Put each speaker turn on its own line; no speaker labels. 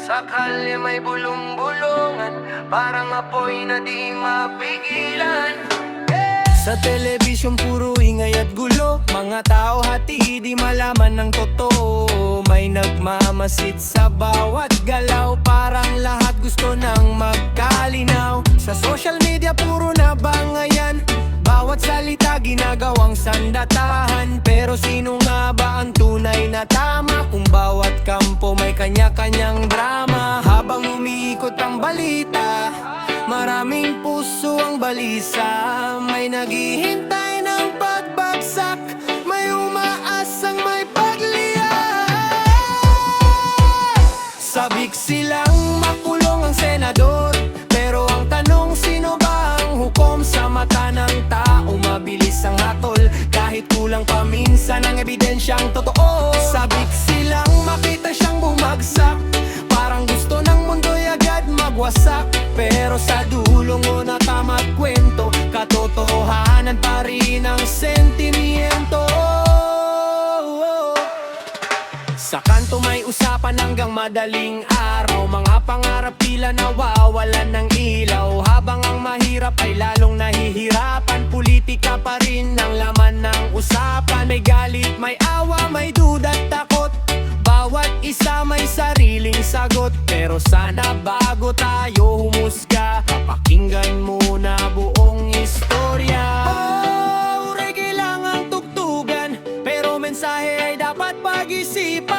Sakali may bulong-bulungan, parang apoy na di mapigilan. Sa telebisyon puro ingay at gulo, mga tao hati di malaman ng totoo. May nagmamasid sa bawat galaw, parang lahat gusto nang magkalinaw. Sa social media puro na bangayan, bawat salita ginagawang sandatahan. Pero sino nga ba ang tunay na tama? Kung bawat kampo may kanya-kanyang drama. Habang umiikot ang balita, maraming puso ang balisa. May naghihintay ng pagbagsak, may umaasang may pagliyak. Sabik silang makulong ang senador, pero ang tanong, sino ba ang hukom? Sa mata ng tao mabilis ang hatol, kahit kulang pa minsan ang ebidensyang totoo. Sabik silang makita siyang bumagsak, parang gusto ng mundo'y agad magwasak. Pero sa dulo mo na tama't kwento, katotohanan pa rin ang sentimiento. Sa kanto may usapan hanggang madaling araw, mga pangarap tila nawawalan ng ilaw. Habang ang mahirap ay lalong nahihirapan, politika pa rin ang laman ng usapan. May galit, may awa, may duda at takot, bawat isa may sariling sagot. Pero sana bago tayo humusga, pakinggan muna buong istorya. Oh, reggae lang ang tugtugan, pero mensahe ay dapat pag-isipan.